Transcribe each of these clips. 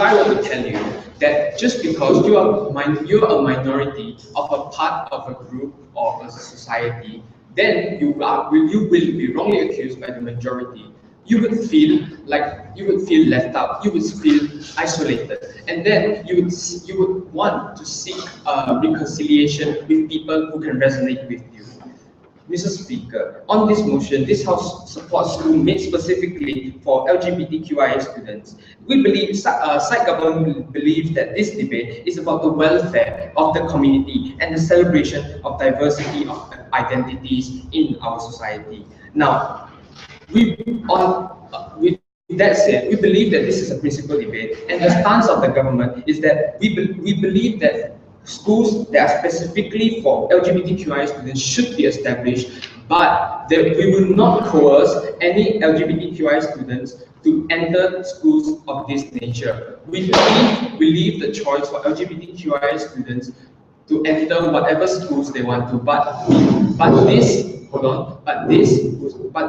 if I were to tell you that just because you are a minority of a part of a group or a society, then you will be wrongly accused by the majority. You would feel left out. You would feel isolated, and then you would want to seek reconciliation with people who can resonate with you. Mr. Speaker, on this motion, this House supports school made specifically for LGBTQIA students. We believe, side government believes that this debate is about the welfare of the community and the celebration of diversity of identities in our society. Now, with that said, we believe that this is a principal debate, and the stance of the government is that we believe that schools that are specifically for LGBTQI students should be established, but that we will not coerce any LGBTQI students to enter schools of this nature. We leave the choice for LGBTQI students to enter whatever schools they want to, but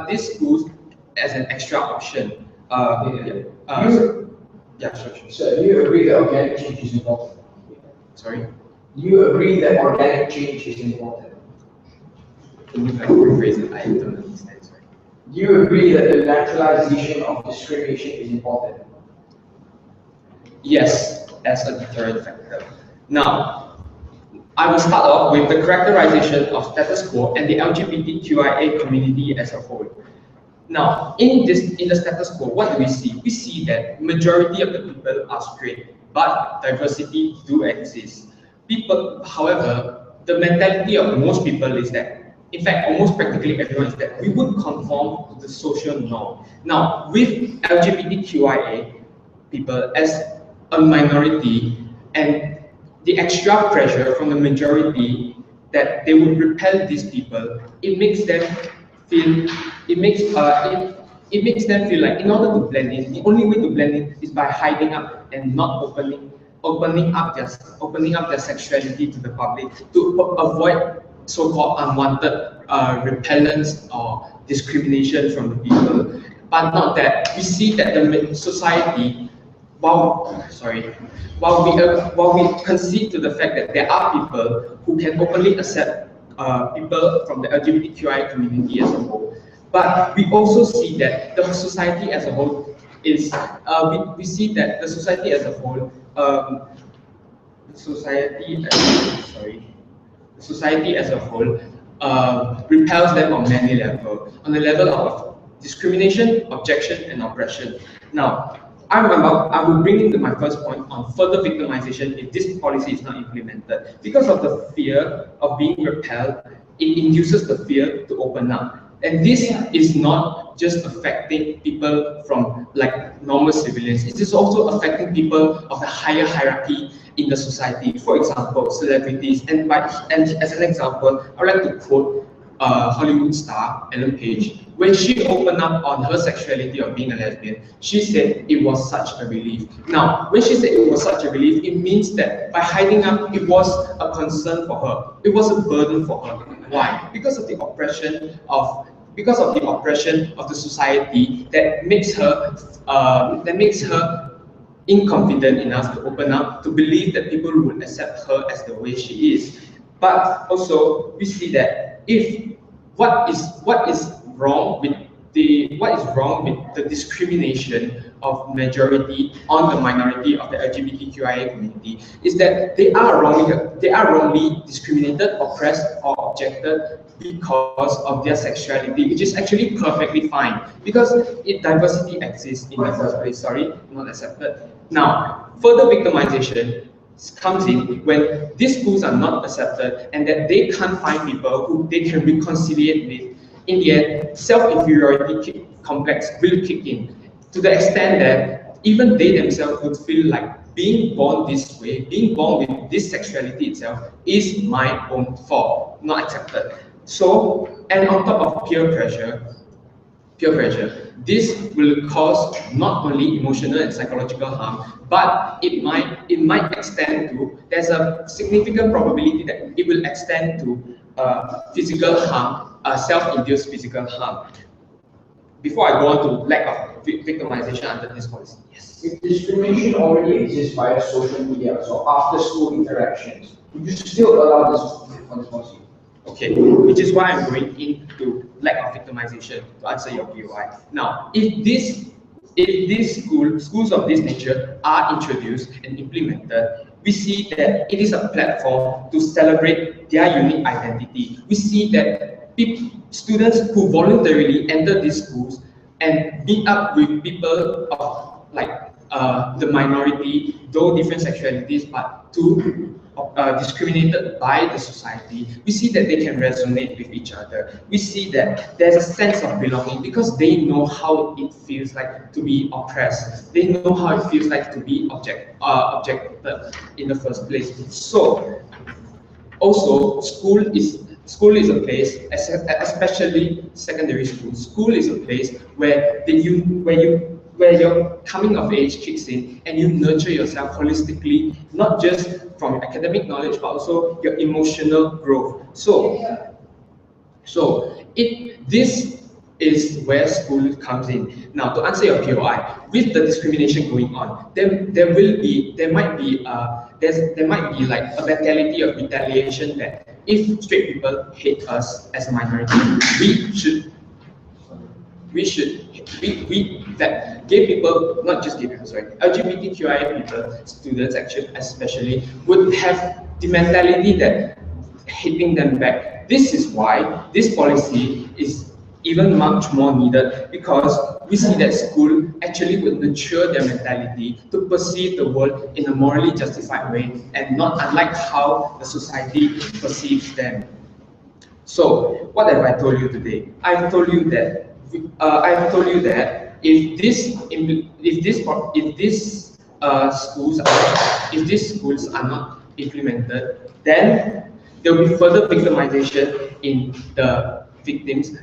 these schools as an extra option. Sure. So you agree that organic change is important? Sorry? You agree that organic change is important? Can you rephrase it? I don't understand. Sorry. Do you agree that the naturalization of discrimination is important? Yes, as a deterrent factor. Now, I will start off with the characterization of status quo and the LGBTQIA community as a whole. Now, in the status quo, what do we see? We see that majority of the people are straight, but diversity do exist. People, however, the mentality of most people is that, in fact, almost practically everyone is that we would conform to the social norm. Now, with LGBTQIA people as a minority and the extra pressure from the majority that they would repel these people, it makes them feel them feel like in order to blend in, the only way to blend in is by hiding up and not opening up their sexuality to the public to avoid so-called unwanted repellence or discrimination from the people. But not that we see that the society, while we concede to the fact that there are people who can openly accept people from the LGBTQI community as a whole, but we also see that the society as a whole is we see that the society as a whole repels them on many levels, on the level of discrimination, objection, and oppression. Now, I will bring into my first point on further victimization if this policy is not implemented. Because of the fear of being repelled, it induces the fear to open up. And this is not just affecting people from like normal civilians, it is also affecting people of the higher hierarchy in the society. For example, celebrities, and as an example, I would like to quote Hollywood star Ellen Page. When she opened up on her sexuality of being a lesbian, she said it was such a relief. Now, when she said it was such a relief, it means that by hiding up, it was a concern for her. It was a burden for her. Why? Because of the oppression of the society that makes her inconfident enough to open up, to believe that people will accept her as the way she is. But also, we see that what is wrong with the discrimination of majority on the minority of the LGBTQIA community is that they are wrongly discriminated, oppressed, or objected because of their sexuality, which is actually perfectly fine because diversity exists in the first place. Sorry, not accepted. Now, further victimization comes in when these schools are not accepted and that they can't find people who they can reconciliate with. In the end, self-inferiority complex will kick in to the extent that even they themselves would feel like being born this way, being born with this sexuality itself is my own fault, not accepted. So, and on top of peer pressure, this will cause not only emotional and psychological harm, but it might extend to, there's a significant probability that it will extend to physical harm, self-induced physical harm. Before I go on to lack of victimization under this policy. Yes. If discrimination already exists via social media, so after school interactions, would you still allow this for this policy? Okay, which is why I'm going into lack of victimization to answer your POI. Now, if these schools of this nature are introduced and implemented, we see that it is a platform to celebrate their unique identity. We see that students who voluntarily enter these schools and meet up with people of the minority, though different sexualities, but discriminated by the society, we see that they can resonate with each other. We see that there's a sense of belonging because they know how it feels like to be oppressed. They know how it feels like to be objected in the first place. So, also, school is a place, especially secondary school. School is a place where your coming of age kicks in and you nurture yourself holistically, not just from your academic knowledge, but also your emotional growth. This is where school comes in. Now, to answer your POI, with the discrimination going on, there might be like a mentality of retaliation that if straight people hate us as a minority, that gay people, not just gay people, sorry, LGBTQIA people, students actually especially, would have the mentality that hitting them back. This is why this policy is even much more needed, because we see that school actually would nurture their mentality to perceive the world in a morally justified way and not unlike how the society perceives them. So, what have I told you today? I've told you that if these schools are not implemented, then there will be further victimization in the victims,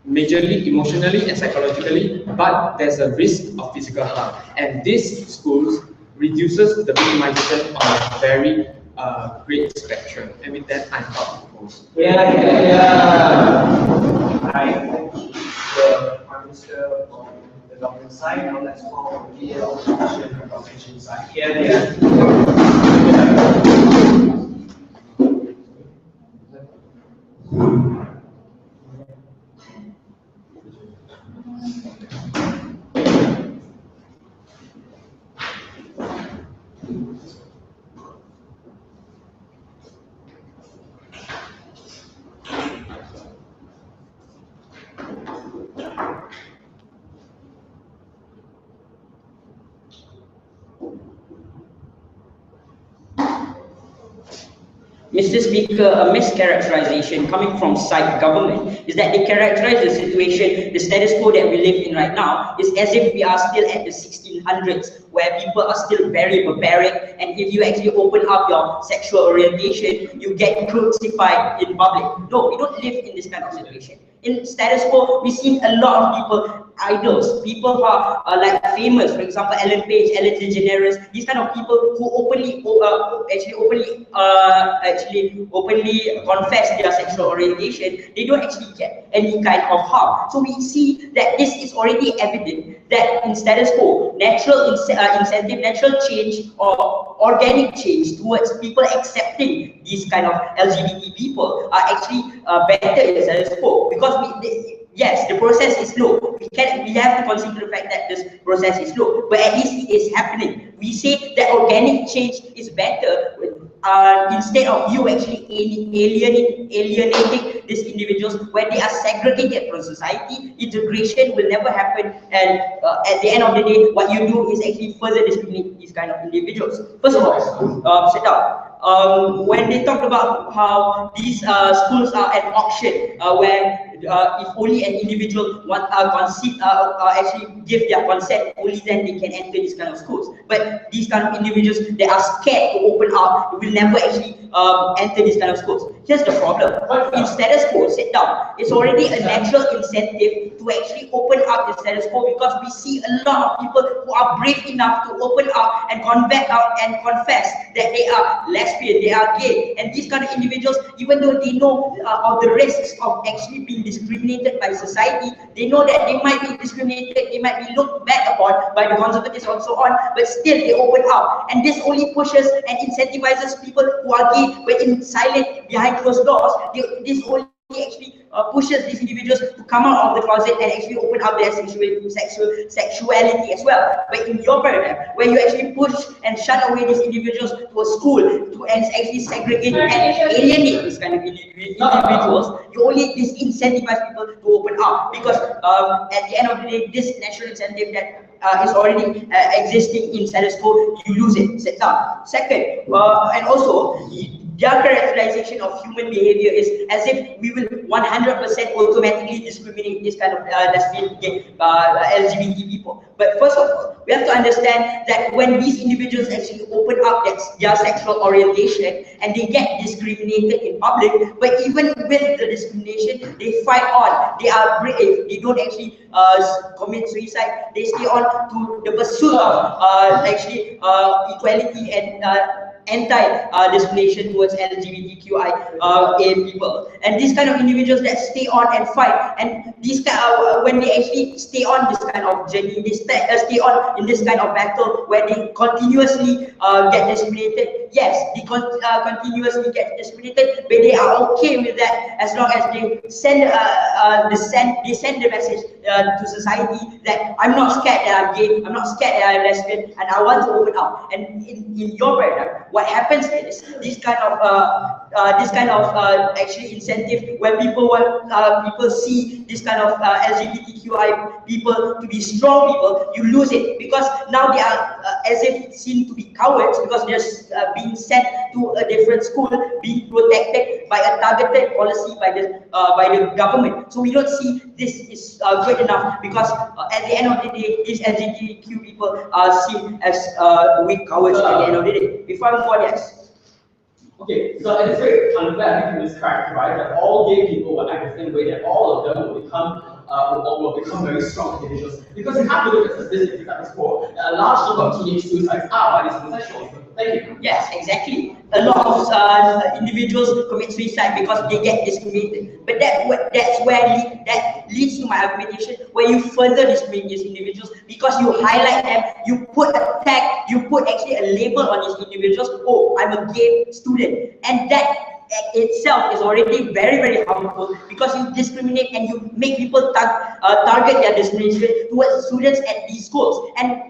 majorly emotionally and psychologically, but there's a risk of physical harm. And these schools reduces the victimization on a very great spectrum. And with that, I'm out to close. I thank the Prime Minister from the government side. Now let's call the opposition from the opposition side. Mr. Speaker, a mischaracterization coming from side government is that they characterize the situation, the status quo that we live in right now, is as if we are still at the 1600s, where people are still very barbaric, and if you actually open up your sexual orientation, you get crucified in public. No, we don't live in this kind of situation. In status quo, we've seen a lot of people, idols, people who are like famous, for example, Ellen Page, Ellen DeGeneres, these kind of people who openly confess their sexual orientation, they don't actually get any kind of harm. So we see that this is already evident that in status quo, natural incentive, natural change or organic change towards people accepting these kind of LGBT people are actually better in status quo, because yes, the process is slow. We have to consider the fact that this process is slow, but at least it is happening. We say that organic change is better instead of you actually alienating these individuals when they are segregated from society. Integration will never happen, and at the end of the day, what you do is actually further discriminate these kind of individuals. First of all, sit down. When they talk about how these schools are at auction, where if only an individual actually give their consent, only then they can enter these kind of schools. But these kind of individuals, they are scared to open up, will never actually enter these kind of schools. Here's the problem. In status quo, sit down, it's already a natural incentive to actually open up the status quo, because we see a lot of people who are brave enough to open up and confess that they are lesbian, they are gay, and these kind of individuals, even though they know of the risks of actually being discriminated by society. They know that they might be discriminated, they might be looked bad upon by the conservatives and so on, but still they open up. And this only pushes and incentivizes people who are gay, but in silent, behind closed doors. This only actually pushes these individuals to come out of the closet and actually open up their sexuality as well. But in your paradigm, where you actually push and shut away these individuals to a school and actually segregate and alienate this kind of individuals, you only disincentivize people to open up, because at the end of the day, this natural incentive that is already existing in status quo, you lose it. Second, and also their characterization of human behavior is as if we will 100% automatically discriminate this kind of lesbian, gay, LGBT people. But first of all, we have to understand that when these individuals actually open up their sexual orientation and they get discriminated in public, but even with the discrimination, they fight on. They are brave. They don't actually commit suicide. They stay on to the pursuit of equality and anti-discrimination towards LGBTQIA people. And these kind of individuals that stay on and fight, and these when they actually stay on this kind of journey, they stay on in this kind of battle where they continuously get discriminated. Yes, they continuously get discriminated, but they are okay with that as long as they send the message to society that I'm not scared that I'm gay, I'm not scared that I'm lesbian, and I want to open up. And in your paradigm, what happens is this kind of actually incentive where people see this kind of LGBTQI people to be strong people, you lose it, because now they are as if seen to be cowards because they're being sent to a different school, being protected by a targeted policy by the government. So we don't see this is good enough, because at the end of the day, these LGBTQ people are seen as weak cowards at the end of the day. Before I move on, yes. Okay, so it is very unfair to mischaracterize that all gay people will act the same way, that all of them will become very strong individuals. Because you have to look at statistics at this point. A large number of teenage suicides are by these homosexuals. Thank you. Yes, exactly. A lot of individuals commit suicide because they get discriminated. But that leads to my argumentation, where you further discriminate these individuals because you highlight them, you put a tag, you put actually a label on these individuals. Oh, I'm a gay student, and that itself is already very, very harmful, because you discriminate and you make people target their discrimination towards students at these schools. And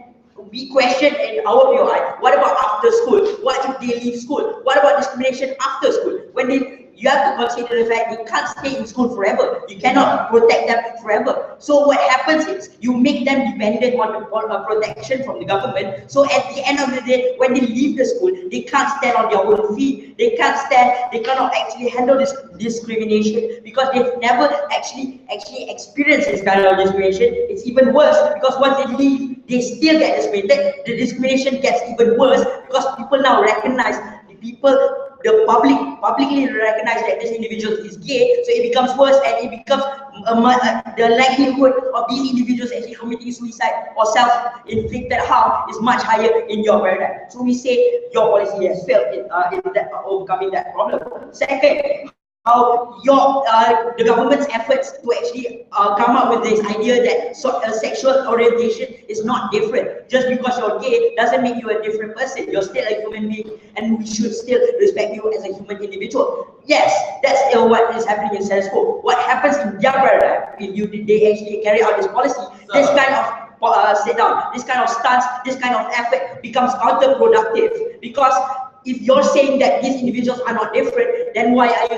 we question in our POI, what about after school? What if they leave school? What about discrimination after school? You have to consider the fact they can't stay in school forever. You cannot protect them forever. So what happens is you make them dependent on protection from the government. So at the end of the day, when they leave the school, they can't stand on their own feet. They cannot actually handle this discrimination, because they've never actually experienced this kind of discrimination. It's even worse, because once they leave, they still get discriminated. The discrimination gets even worse because people now recognize the publicly recognize that this individual is gay, so it becomes worse, and it becomes the likelihood of these individuals actually committing suicide or self-inflicted harm is much higher in your paradigm. So we say your policy has failed in overcoming that problem. Second, how the government's efforts to actually come up with this idea that sexual orientation is not different. Just because you're gay doesn't make you a different person. You're still a human being, and we should still respect you as a human individual. Yes, that's what is happening in status quo. What happens in their paradigm, if they actually carry out this policy, this kind of this kind of stance, this kind of effort becomes counterproductive, because if you're saying that these individuals are not different, then why are you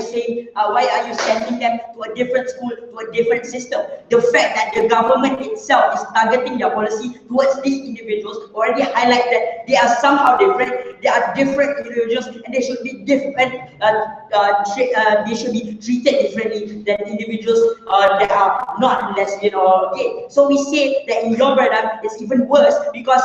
sending them to a different school, to a different system? The fact that the government itself is targeting their policy towards these individuals already highlight that they are somehow different. They are different individuals, and they should be different. They should be treated differently than individuals that are not lesbian or gay. So we say that in your paradigm, it's even worse, because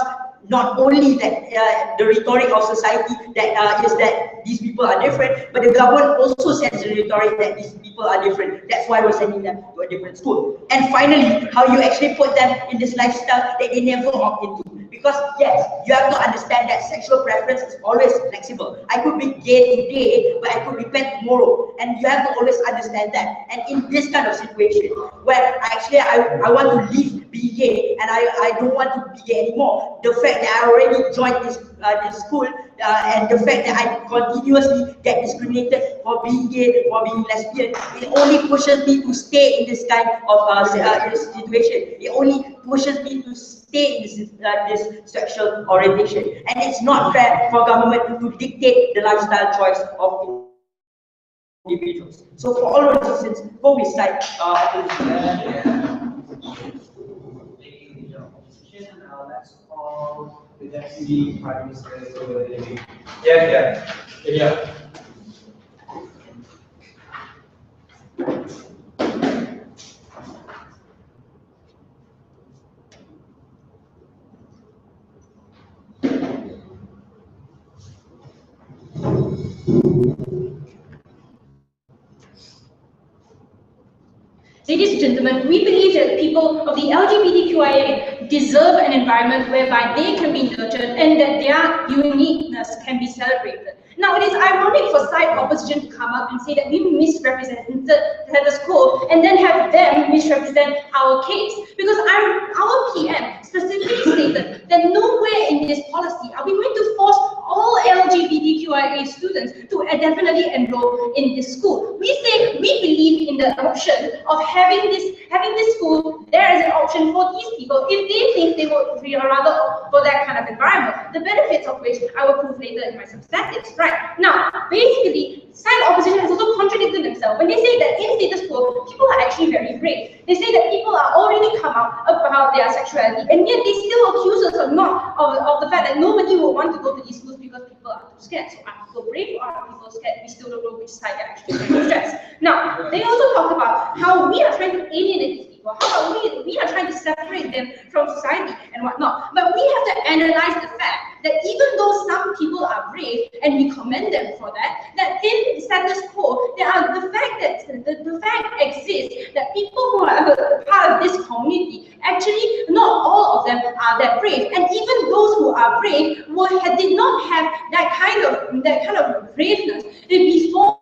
not only that the rhetoric of society that is that these people are different, but the government also sends the rhetoric that these people are different. That's why we're sending them to a different school. And finally, how you actually put them in this lifestyle that they never opt into. Because yes, you have to understand that sexual preference is always flexible. I could be gay today, but I could repent tomorrow, and you have to always understand that. And in this kind of situation, where actually I want to leave being gay, and I don't want to be gay anymore, the fact that I already joined this school, and the fact that I continuously get discriminated for being gay, for being lesbian, it only pushes me to stay in this kind of situation. It only pushes me to stay in this sexual orientation. And it's not fair for government to dictate the lifestyle choice of individuals. So for all of these reasons, go with side Let's call the Deputy Prime Minister to the debate. Yeah. Ladies and gentlemen, we believe that people of the LGBTQIA deserve an environment whereby they can be nurtured and that their uniqueness can be celebrated. Now, it is ironic for side opposition to come up and say that we misrepresented the school and then have them misrepresent our case. Because our PM specifically stated that nowhere in this policy are we going to force all LGBTQIA students to definitely enroll in this school. We say we believe in the option of having this school there as an option for these people if they think they would rather opt for that kind of environment. The benefits of which I will prove later in my substantives. Right now, basically, side opposition has also contradicted themselves when they say that in status quo, people are actually very brave. They say that people are already come out about their sexuality, and yet they still accuse us of the fact that nobody will want to go to these schools because people are too scared. So are people brave or are people scared? We still don't know which side they're actually going to stress. Now, they also talk about how we are trying to alienate these people, how we are trying to separate them from society and whatnot. But we have to analyze the fact that even though some people are brave, and we commend them for that, that in status quo, the fact exists that people who are part of this community, actually not all of them are that brave, and even those who are brave did not have that kind of braveness before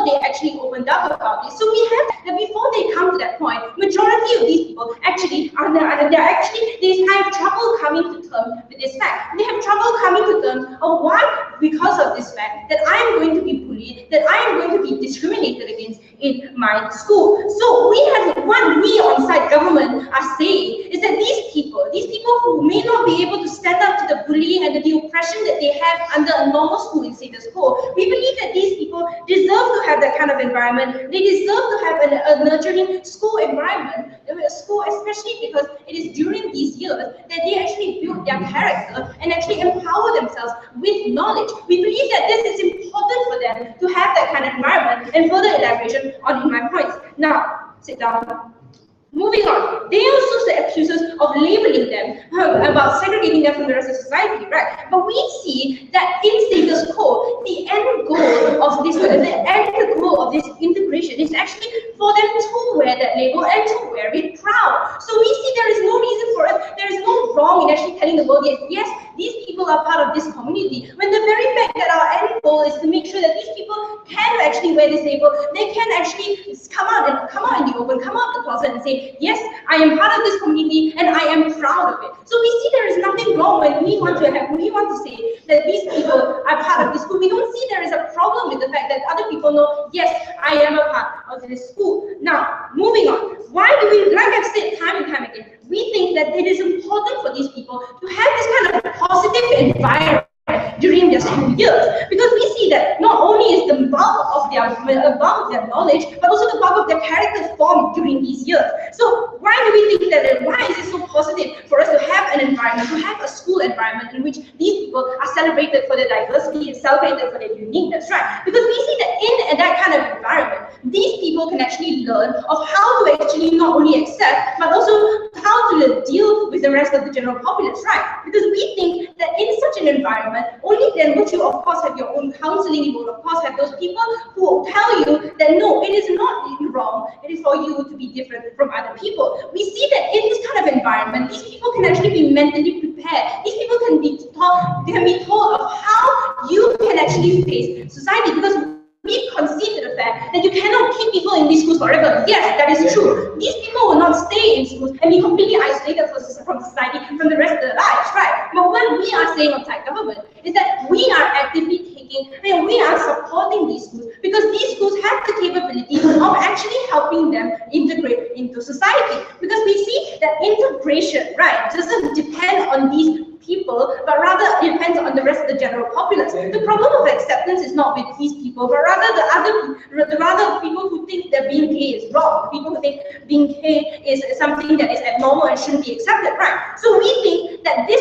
they actually opened up about this. So we have that before they come to that point, majority of these people actually they have trouble coming to terms with this fact. They have trouble coming to terms of why, because of this fact, that I am going to be bullied, that I am going to be discriminated against in my school. So what we on site government are saying is that these people who may not be able to stand up to the bullying and the oppression that they have under a normal school in status quo, we believe that these people deserve to have that kind of environment. They deserve to have a nurturing school environment, especially because it is during these years that they actually build their character and actually empower themselves with knowledge. We believe that this is important for them to have that kind of environment, and further elaboration on my points. Now, sit down. Moving on, they also accuse us of labeling them, about segregating them from the rest of society, right? But we see that in status quo, the end goal of this integration is actually for them to wear that label and to wear it proud. So we see there is no reason for us, there is no wrong in actually telling the world, yes, these people are part of this community, when the very fact that our end goal is to make sure that these people can actually wear this label, they can actually come out in the open, come out of the closet and say, yes, I am part of this community and I am proud of it. So we see there is nothing wrong when we want to say that these people are part of this school. We don't see there is a problem with the fact that other people know, yes, I am a part of this school. Now, moving on. Why do we, like I've said time and time again, we think that it is important for these people to have this kind of positive environment during their school years, because we see that not only is the bulk of their knowledge, but also the bulk of their character formed during these years. So why do we think that, and why is it so positive for us to have an environment, to have a school environment in which these people are celebrated for their diversity and celebrated for their uniqueness, right? Because we see that in that kind of environment, these people can actually learn of how to actually not only accept, but also how to deal with the rest of the general populace, right? Because we think that in such an environment, only then would you of course have your own counseling, you will of course have those people who will tell you that no, it is not wrong, it is for you to be different from other people. We see that in this kind of environment, these people can actually be mentally prepared. These people can be taught, they can be told of how you can actually face society, because we concede to the fact that you cannot keep people in these schools forever. Yes, that is true. These people will not stay in schools and be completely isolated from society from the rest of their lives, right? But what we are saying on Thai government is that we are actively taking, we are supporting these schools because these schools have the capability of actually helping them integrate into society. Because we see that integration, right, doesn't depend on these people, but rather it depends on the rest of the general populace. The problem of acceptance is not with these people, but rather the people who think that being gay is wrong, people who think being gay is something that is abnormal and shouldn't be accepted, right? So we think that this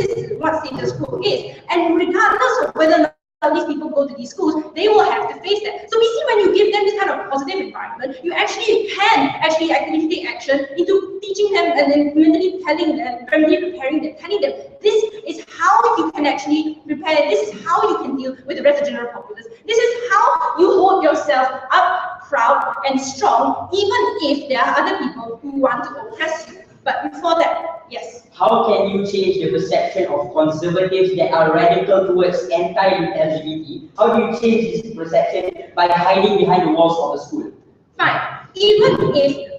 is what status quo is, and regardless of whether or not these people go to these schools, they will have to face that. So we see when you give them this kind of positive environment, you actually can actually take action into teaching them and then mentally telling them, mentally preparing them, telling them this is how you can actually prepare, this is how you can deal with the rest of the general populace. This is how you hold yourself up proud and strong, even if there are other people who want to oppress you. But before that, yes. How can you change the perception of conservatives that are radical towards anti-LGBT? How do you change this perception by hiding behind the walls of the school? Fine. Even if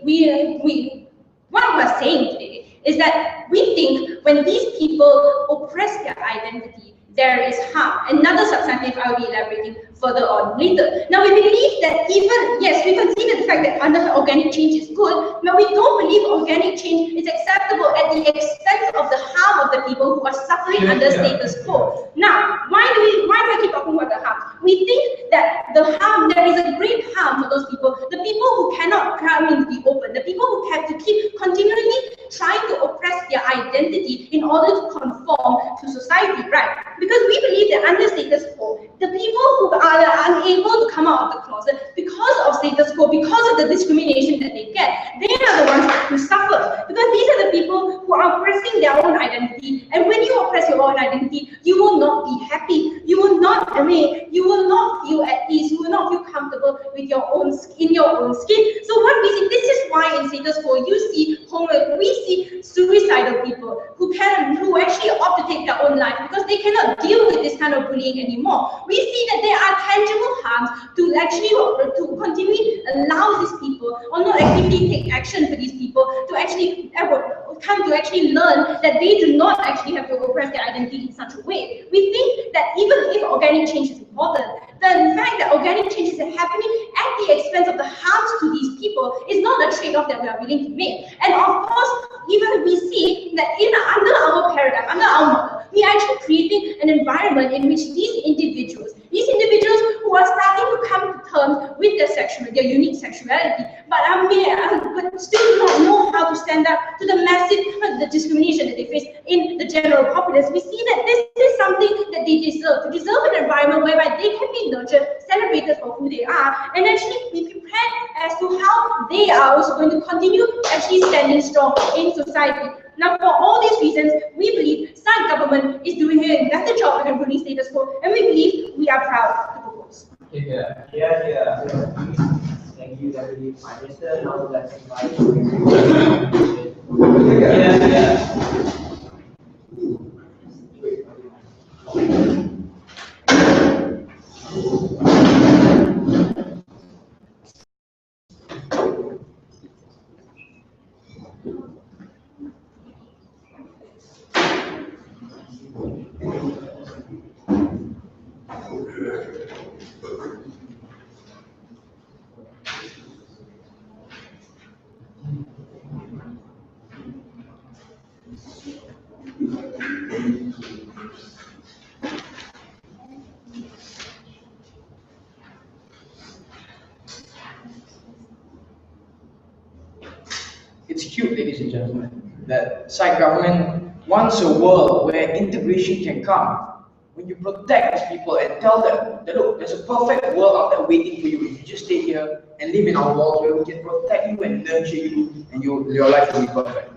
what we're saying today is that we think when these people oppress their identity, there is harm. Another substantive I will be elaborating further on later. Now we believe that even, yes, we consider the fact that organic change is good, but we don't believe organic change is acceptable at the expense of the harm of the people who are suffering under status quo. Now, why do I keep talking about the harm? We think that the harm, there is a great harm for those people, the people who cannot come into the open, the people who have to keep continually trying to oppress their identity in order to conform to society, right? Because we believe that under status quo, the people who are unable to come out of the closet because of status quo, because of the discrimination that they get, they are the ones who suffer. Because these are the people who are oppressing their own identity. And when you oppress your own identity, you will not be happy. You will not feel at ease. You will not feel comfortable with your own skin, So what we see, this is why in status quo you see we see suicidal people who actually opt to take their own life because they cannot deal with this kind of bullying anymore. We see that there are tangible harms to continue allow these people or not actively take action for these people to actually come to actually learn that they do not actually have to oppress their identity in such a way. We think that even if organic change is important, the fact that organic change is happening at the expense of the harms to these people is not a trade-off that we are willing to make. And of course, even we see that under our paradigm, under our model, we are actually creating an environment in which these individuals who are starting to come to terms with their unique sexuality, but still do not know how to stand up to the massive discrimination that they face in the general populace. We see that this is something that they deserve. To deserve an environment whereby they can be nurtured, celebrated for who they are, and actually be prepared as to how they are also going to continue actually standing strong in society. Now, for all these reasons, we believe Thai government is doing a better job in improving status quo, and we believe we are proud to propose. Yeah. Thank you, Deputy Prime Minister. Now let's invite It's cute, ladies and gentlemen, that Thai government wants a world where integration can come. When you protect these people and tell them that look, there's a perfect world out there waiting for you if you just stay here and live in our walls where we can protect you and nurture you and your life will be perfect.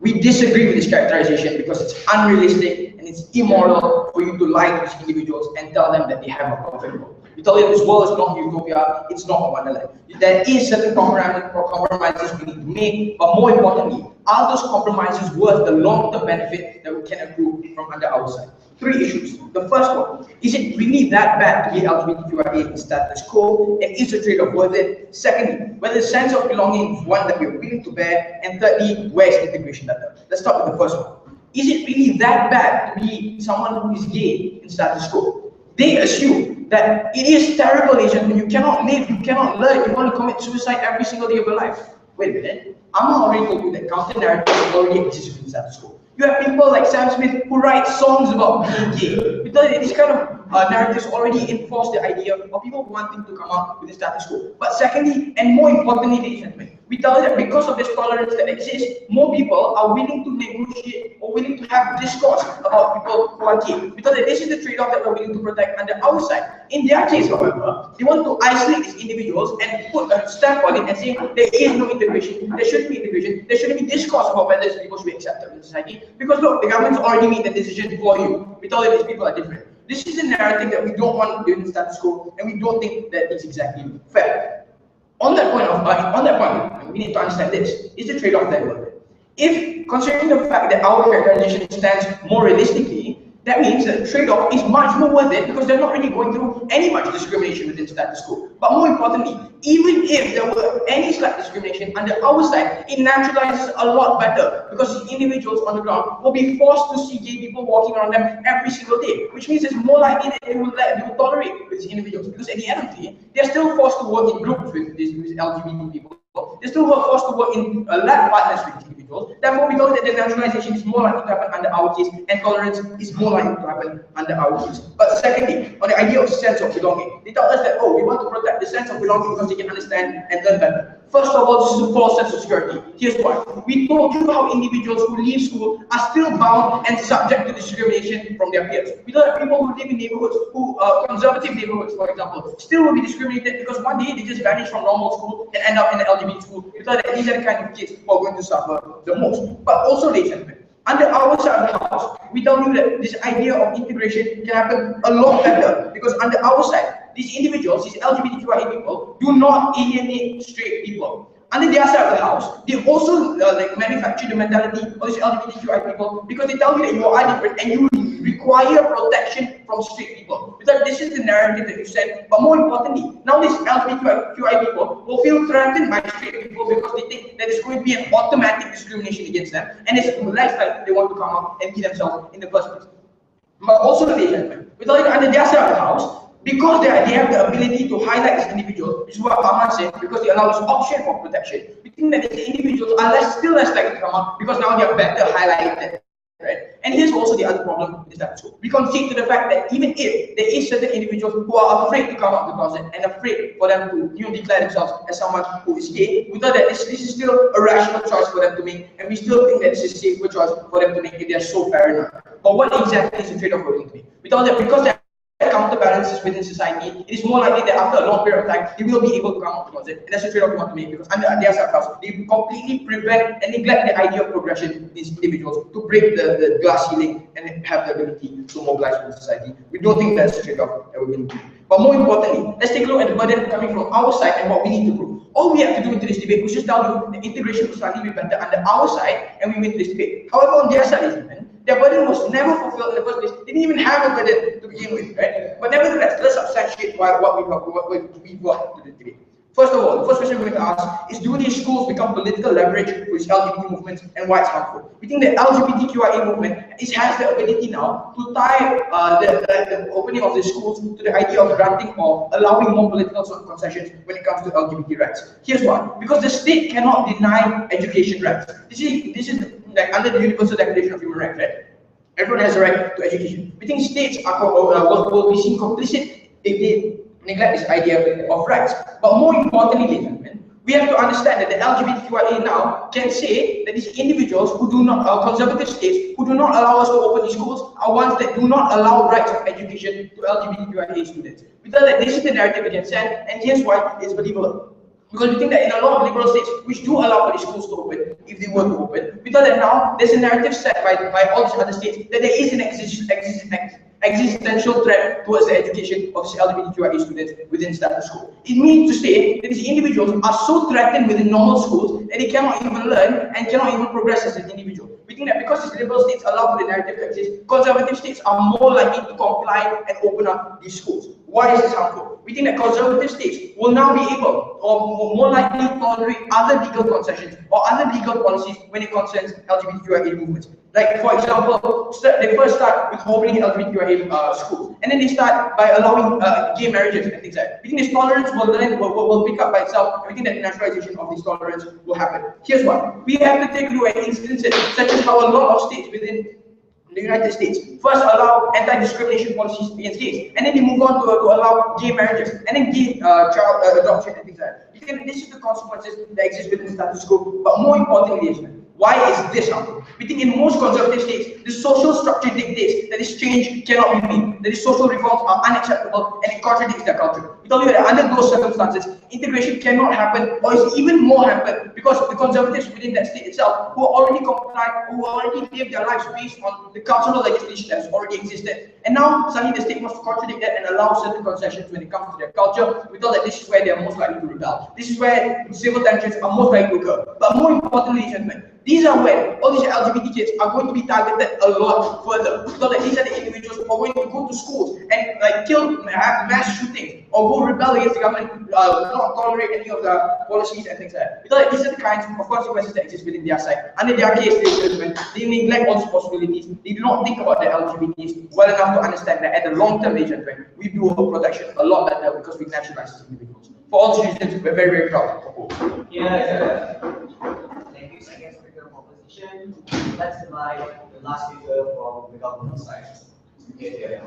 We disagree with this characterization because it's unrealistic and it's immoral for you to lie to these individuals and tell them that they have a perfect world. We tell them this world is not utopia, it's not a wonderland. There is certain compromises we need to make, but more importantly, are those compromises worth the long-term benefit that we can accrue from under our side? 3 issues. The first one, is it really that bad to be LGBTQIA in status quo, and is the trade-off worth it? Secondly, whether the sense of belonging is one that we're willing to bear, and thirdly, where is integration better? Let's start with the first one. Is it really that bad to be someone who is gay in status quo? They assume that it is terrible, Asian, when you cannot live, you cannot learn, you want to commit suicide every single day of your life. Wait a minute, I'm already told you that counter-narrative already exists in status quo. You have people like Sam Smith who write songs about being gay. Because this kind of narratives already enforce the idea of people wanting to come out with the status quo. But secondly, and more importantly, ladies and gentlemen, we tell that because of this tolerance that exists, more people are willing to negotiate or willing to have discourse about people who are gay. Because this is the trade-off that we're willing to protect on the outside. In their case, however, they want to isolate these individuals and put a stamp on it and say there is no integration, there shouldn't be integration, there shouldn't be discourse about whether these people should be accepted in society. Because look, the government's already made the decision for you. We tell that these people are different. This is a narrative that we don't want to do in status quo, and we don't think that it's exactly fair. On that point, we need to understand this: is the trade-off that worth it? If, considering the fact that our characterization stands more realistically, that means that the trade-off is much more worth it because they're not really going through any much discrimination within status quo. But more importantly, even if there were any slight discrimination under our side, it naturalizes a lot better because the individuals on the ground will be forced to see gay people walking around them every single day, which means it's more likely that they will tolerate with these individuals because at the end of the day, they're still forced to work in groups with LGBT people. They still were forced to work in lab partners with individuals. Therefore, we know that the naturalization is more likely to happen under our case, and tolerance is more likely to happen under our case. But secondly, on the idea of sense of belonging, they tell us that, oh, we want to protect the sense of belonging because they can understand and learn better. First of all, this is a false sense of security. Here's why. We told you how individuals who leave school are still bound and subject to discrimination from their peers. We know that people who live in neighborhoods, conservative neighborhoods, for example, still will be discriminated because one day they just vanish from normal school and end up in the LGBT school. We thought that these are the kind of kids who are going to suffer the most. But also, ladies and gentlemen, under our side of the house, we tell you that this idea of integration can happen a lot better because under our side, these individuals, these LGBTQIA people, do not alienate straight people. Under their side of the house, they also manufacture the mentality of these LGBTQI people because they tell you that you are different and you require protection from straight people. Because this is the narrative that you said. But more importantly, now these LGBTQI people will feel threatened by straight people because they think that it's going to be an automatic discrimination against them, and it's less likely they want to come out and be themselves in the first place. But also, ladies and gentlemen, without under their side of the house, because they have the ability to highlight these individuals, which is what Ahmad said, because they allow this option for protection, we think that these individuals are still less likely to come out because now they are better highlighted. Right? And here's also the other problem with that too. We concede to the fact that even if there is certain individuals who are afraid to come out of the closet and afraid for them to declare themselves as someone who is gay, we thought that this is still a rational choice for them to make, and we still think that this is a safer choice for them to make if they are so paranoid. But what exactly is the trade-off we're going to make? We thought that because there are counterbalances within society, it is more likely that after a long period of time, they will be able to come out of the closet. And that's the trade-off we want to make because under their circles, they completely prevent and neglect the idea of progression in these individuals to break the glass ceiling and have the ability to mobilize within society. We don't think that's the trade-off that we're going to do. But more importantly, let's take a look at the burden coming from our side and what we need to prove. All we have to do in this debate was just tell you the integration will slightly be better under our side and we win this debate. However, on their side, their burden was never fulfilled in the first place. They didn't even have a burden to begin with, right? But nevertheless, let's substantiate what we brought to the debate. First of all, the first question we're going to ask is, do these schools become political leverage for its LGBT movements and why it's harmful? We think the LGBTQIA movement has the ability now to tie the opening of the schools to the idea of granting or allowing more political concessions when it comes to LGBT rights. Here's why. Because the state cannot deny education rights. This is like under the Universal Declaration of Human Rights, right? Everyone has a right to education. We think states will be seen complicit if they neglect this idea of rights. But more importantly, ladies and gentlemen, we have to understand that the LGBTQIA now can say that these individuals who do not, conservative states who do not allow us to open these schools are ones that do not allow rights of education to LGBTQIA students. We thought that this is the narrative we can send, and here's why it's believable. Because we think that in a lot of liberal states, which do allow for these schools to open, if they were to open, we thought that now there's a narrative set by all these other states that there is an existential threat towards the education of these LGBTQIA students within status quo. It means to say that these individuals are so threatened within normal schools that they cannot even learn and cannot even progress as an individual. We think that because these liberal states allow for the narrative to exist, conservative states are more likely to comply and open up these schools. Why is this harmful? We think that conservative states will now be able, or more likely, to tolerate other legal concessions or other legal policies when it concerns LGBTQIA movements. Like, for example, they first start with opening LGBTQIA schools, and then they start by allowing gay marriages and things like that. We think this tolerance will pick up by itself, and we think that naturalization of this tolerance will happen. Here's why. We have to take a look at instances such as how a lot of states within the United States first allow anti-discrimination policies against gays, and then they move on to allow gay marriages, and then gay child adoption and things like that. You think this is the consequences that exist within the status quo, but more importantly, why is this harmful? We think in most conservative states, the social structure dictates that this change cannot be made, that these social reforms are unacceptable and it contradicts their culture. We tell you that under those circumstances, integration cannot happen, or is even more happen, because the conservatives within that state itself, who are already compliant, who already live their lives based on the cultural legislation that has already existed, and now suddenly the state wants to contradict that and allow certain concessions when it comes to their culture. We thought that this is where they are most likely to rebel. This is where civil tensions are most likely to occur. But more importantly, gentlemen, these are when all these LGBT kids are going to be targeted a lot further. So that these are the individuals who are going to go to schools and like kill, have mass shootings, or go rebel against the government, not tolerate any of the policies and things like that. Because these are the kinds of consequences that exist within their side. Under their case, they neglect all these possibilities. They do not think about the LGBTs well enough to understand that at the long term, we do our protection a lot better because we nationalize these individuals. For all these reasons, we're very, very proud to propose. Yeah, thank you, second speaker of opposition. Let's invite the last speaker from the government side. Okay.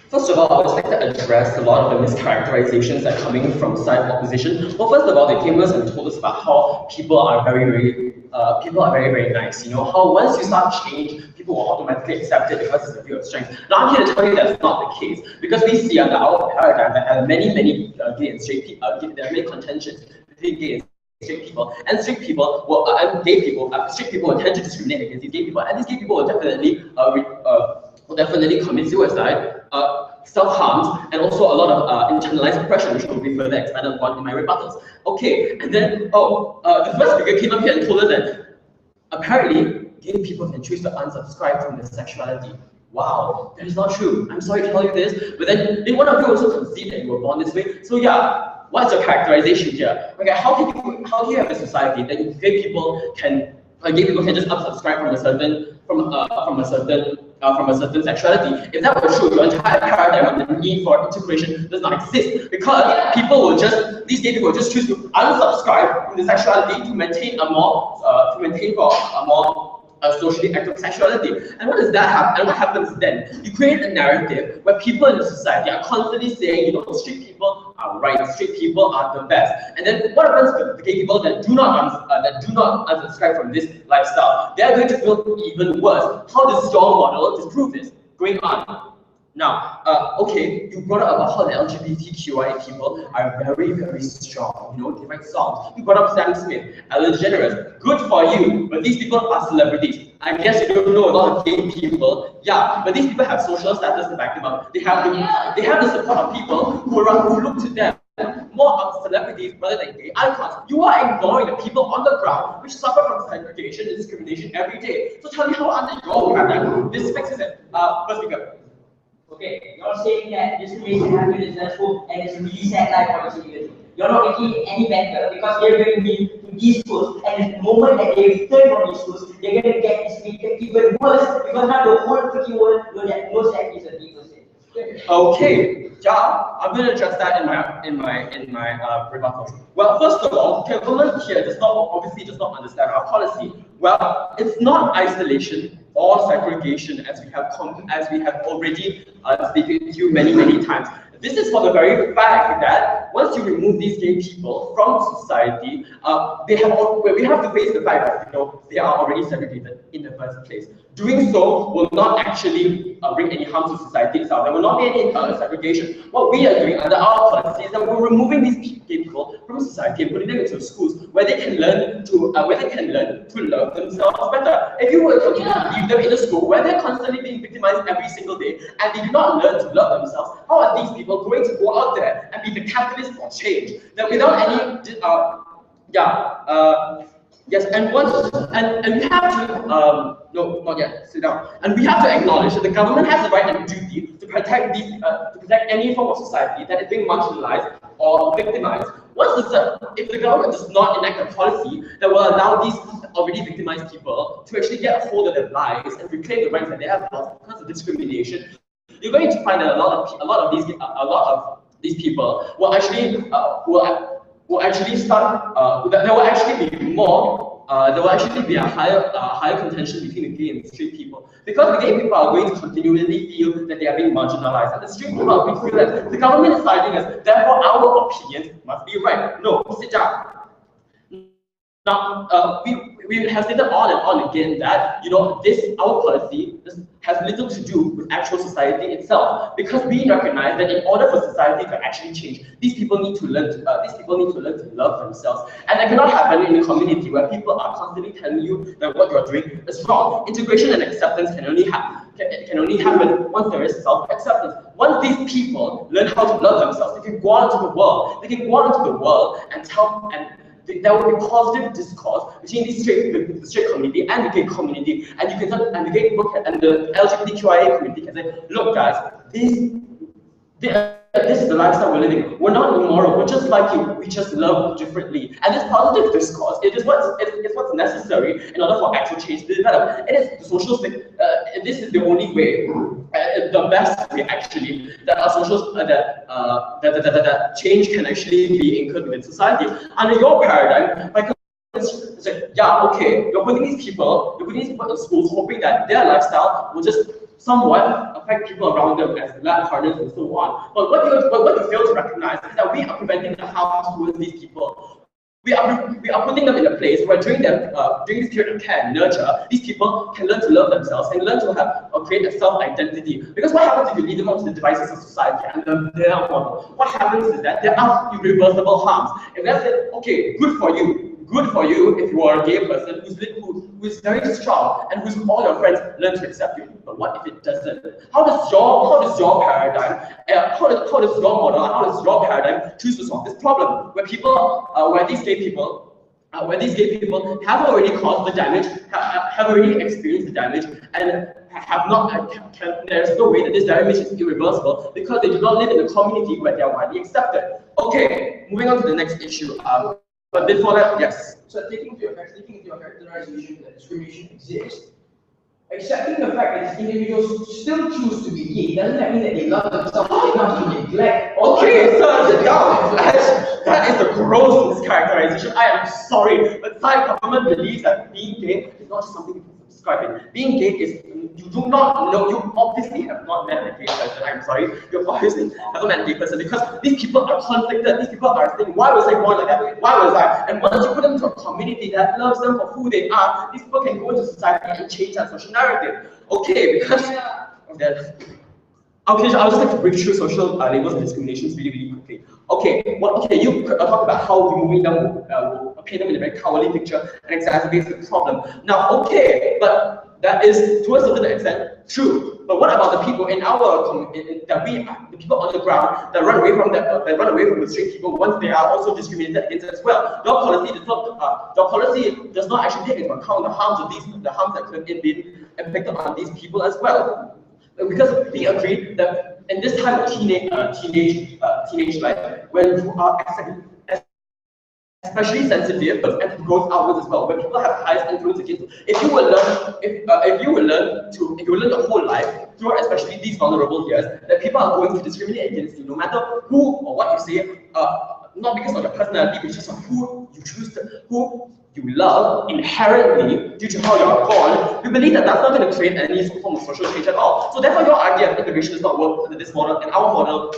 First of all, I would like to address a lot of the mischaracterizations that are coming from side opposition. Well, first of all, they came to us and told us about how people are very nice. You know, how once you start change, people will automatically accept it because it's a view of strength. Now, I'm here to tell you that's not the case, because we see under our paradigm that many gay and straight people, there are many contentions between gay and straight people, and straight people straight people will tend to discriminate against these gay people, and these gay people will definitely commit suicide, self-harms, and also a lot of internalized oppression, which will be further expanded upon in my rebuttals. Okay, and then the first speaker came up here and told us that apparently gay people can choose to unsubscribe from their sexuality. Wow, that is not true. I'm sorry to tell you this, but then did one of you also concede that you were born this way? So yeah, what's your characterization here? Okay, how do you have a society that gay people can just unsubscribe from a certain sexuality? If that were true, your entire paradigm of the need for integration does not exist, because these gay people will just choose to unsubscribe from the sexuality to maintain a more socially active sexuality. And what does that happen? And what happens then? You create a narrative where people in the society are constantly saying, you know, straight people are right, straight people are the best. And then what happens to the gay people that do not unsubscribe from this lifestyle? They are going to feel even worse. How does your model disprove this? Going on. Now, okay, you brought up about how the LGBTQIA people are very, very strong. You know, they write songs. You brought up Sam Smith, Ellen DeGeneres. Good for you, but these people are celebrities. I guess you don't know a lot of gay people. Yeah, but these people have social status to back them up. They have the support of people who look to them more of celebrities rather than gay icons. You are ignoring the people on the ground which suffer from segregation and discrimination every day. So tell me how under your paradigm this fixes it. First speaker. Okay, you're saying that discrimination happens in the school and it's really sad life for the You're not making any better, because they're going to be to these schools, and the moment that they return from these schools, they're going to get discriminated even worse, because now the whole freaking world knows that it's a legal sin. Okay, Yeah, I'm going to address that in my rebuttal. Well, first of all, government here obviously does not understand our policy. Well, it's not isolation or segregation as we have already stated to you many times. This is for the very fact that once you remove these gay people from society, we have to face the fact that they are already segregated in the first place. Doing so will not actually bring any harm to society itself. There will not be any segregation. What we are doing under our policy is that we're removing these gay people from society and putting them into schools where they can learn to love themselves better. If you were to leave them in a school where they're constantly being victimized every single day and they do not learn to love themselves, how are these people going to go out there and be the catalyst for change? That without any yes, and we have to no, not yet. Sit down. And we have to acknowledge that the government has the right and duty to protect any form of society that is being marginalized or victimized. If the government does not enact a policy that will allow these already victimized people to actually get a hold of their lives and reclaim the rights that they have lost because of discrimination, you're going to find that a lot of these people will actually there will actually be a higher contention between the gay and the straight people, because the gay people are going to continually feel that they are being marginalized, and the straight people are going to feel that the government is siding us, therefore our opinion must be right. No, sit down. Now, we have stated on and on again that our policy has little to do with actual society itself, because we recognize that in order for society to actually change, these people need to learn to love themselves, and that cannot happen in a community where people are constantly telling you that what you're doing is wrong. Integration and acceptance can only happen once there is self-acceptance. Once these people learn how to love themselves, they can go out into the world. They can go out into the world and there will be positive discourse between the straight community and the gay community, and the gay people and the LGBTQIA community can say, look guys, this is the lifestyle we're living. We're not immoral. We're just like you. We just love differently. And this positive discourse, it's what's necessary in order for actual change to develop. It is the social thing. This is the only way, the best way actually, that our social that change can actually be incurred within society. Under your paradigm, it's like, yeah, okay, you're putting these people in schools hoping that their lifestyle will just somewhat affect people around them as lab partners and so on. But what you fail to recognize is that we are preventing the harm towards these people. We are putting them in a place where during this period of care and nurture, these people can learn to love themselves and learn to create a self-identity. Because what happens if you lead them onto the devices of society and their model? What happens is that there are irreversible harms. And that's it. Okay, good for you. Good for you if you are a gay person who is very strong and whose all your friends learn to accept you. But what if it doesn't? How does your paradigm, how does your model, how does your paradigm choose to solve this problem? Where these gay people have already caused the damage, have already experienced the damage, and there's no way that this damage is irreversible because they do not live in a community where they are widely accepted. Okay, moving on to the next issue. But before that, yes. So taking into your characterization that discrimination exists, accepting the fact that these individuals still choose to be gay, doesn't that mean that they love themselves enough to neglect? Okay, sir, sit down. That is a gross mischaracterization. I am sorry, but Thai government believes that being gay is not just something you subscribe in. Being gay is, you do not know, you obviously have not met a gay person. I'm sorry, you obviously have not met a gay person, because these people are conflicted. These people are saying, why was I born like that? Why was I? And once you put them into a community that loves them for who they are, these people can go into society and change that social narrative. Okay, because of that. Okay, so I'll just like to break through social labels and discriminations really quickly. Okay, you talk about how removing them will paint them in a very cowardly picture and exacerbates the problem. Now, okay, but that is to a certain extent true. But what about the people in our community, the people on the ground that run away from the straight people once they are also discriminated against as well? Your policy does not actually take into account the harms that could have been inflicted on these people as well. Because we agree that in this time of teenage life, when you are especially sensitive, but it goes outwards as well. When people have highest influence against you, if you will learn the whole life throughout, especially these vulnerable years, that people are going to discriminate against you, no matter who or what you say. Not because of your personality, but just of who you choose to, who you love inherently due to how you are born. We believe that that's not going to create any form of social change at all. So therefore, your idea of integration does not work under this model, and our model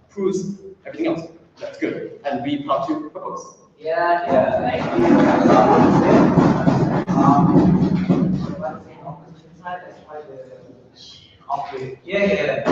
proves everything else. That's good, and we proud to propose. Yeah, thank you. One thing opposition side, that's why the okay. Yeah.